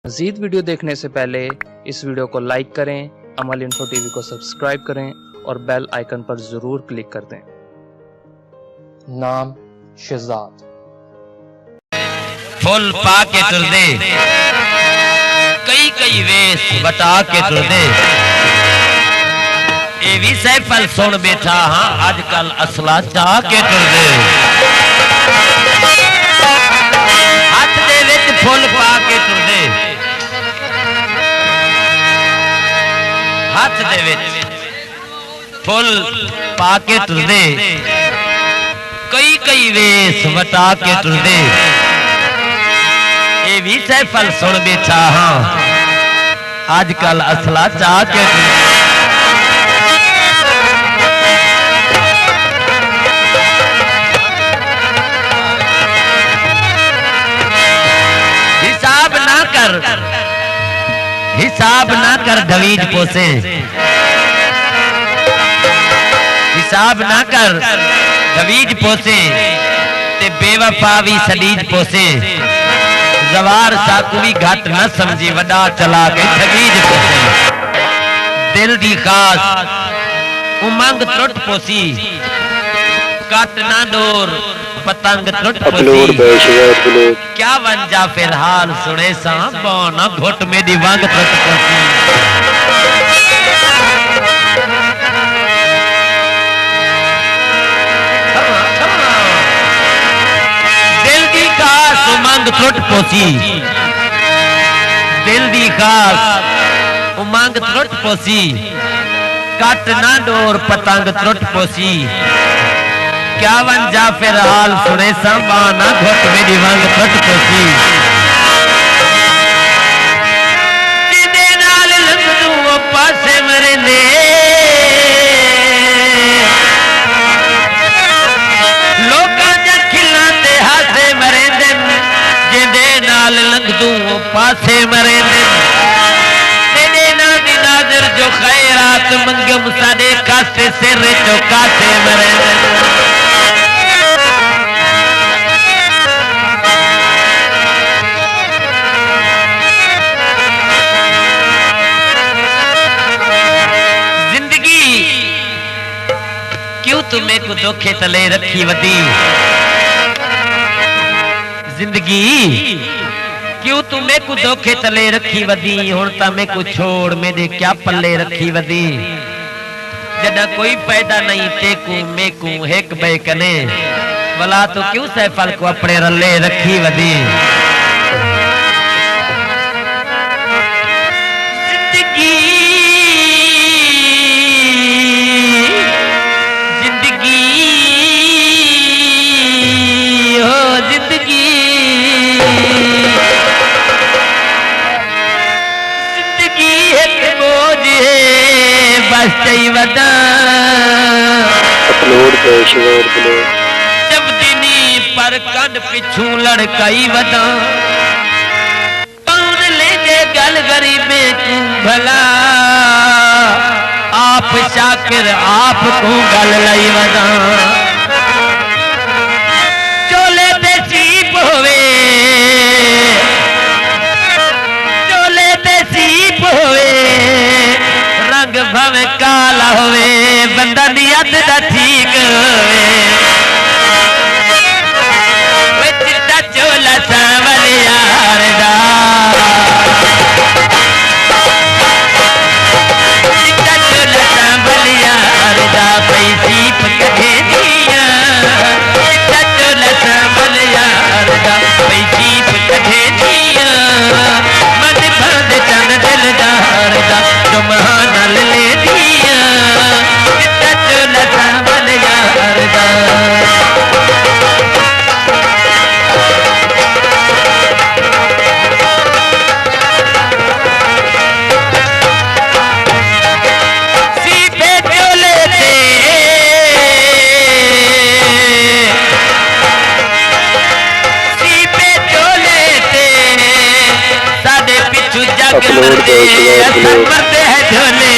मज़ीद वीडियो देखने से पहले इस वीडियो को लाइक करें, अमल इन्फो टीवी को सब्सक्राइब करें और बेल आइकन पर ज़रूर क्लिक कर दें। नाम शहजाद। फुल पा के तुरदे कई कई वेस बता के तुरदे ये भी सैफल सुन बैठा हाँ आजकल असला चाह के तुरदे हाथ दे विच फुल पा के तुरदे हाथ दे विच फुल पा के तुरदे कई कई वेस बता के तुरदे ये भी सैफल सुन बैठा हाँ आजकल असला चाह के हिसाब ना कर दवीज पोसे हिसाब ना कर दवीज पोसे ते बेवफा भी सदीज पोसे जवार साकू भी घट न समझी वडा चला के ठगीज पोसे दिल दी खास उमंग त्रुट पोसी कट ना डोर पतंग त्रुट पोसी क्या वंजा फिलहाल सुने सा बौना घुट मेरी वंग त्रुट पोसी दिल दी खास उमंग त्रुट पोसी दिल दी खास उमंग त्रुट पोसी कट ना डोर पतंग त्रुट पोसी क्या वंजा फिलहाल सुने संबाना घुट मेरी वंग त्रुट पोसी जिदे नाल लंघदू ओ पासे मरेंदे लोकां दे खिल्लां ते हासे मरेंदे जिदे नाल लंघदू ओ पासे मरेंदे तेरे ना दी नाज़र जो खैरात मंगम साडे कासे सिर चो कासे मरेंदे तुम्हें को धोखे तले रखी वदी जिंदगी क्यों तुम्हें को धोखे तले रखी वदी हुण ता मैं को छोड़ मेरे क्या पल्ले रखी वदी जदा कोई पैदा नहीं तेकू मेकू हेक बे कने भला तो क्यों सैफल को अपने रले रखी वदी जब दिनी पर कद पिछू लड़काई वदा कौन ले जे गल गरीबे तू भला आप शाकिर आप को गल लाई वदा चोले ते सीप होवे चोले ते सीप होवे रंग भवे काला होवे बंदा नियत दा ठीक होवे वे चिट्टा चोला सावल यार दा चिट्टा चोला सावल यार दा पई सीप कढे दिया चिट्टा चोला सावल यार दा पई सीप कढे दिया मन भंद चन दिलदार दा जो महानल ले दिया चिट्टा चोला सावल यार दा सीपे चोले ते सीपे चोले ते साडे पिछू जग लड़दे असां मरदे है झोले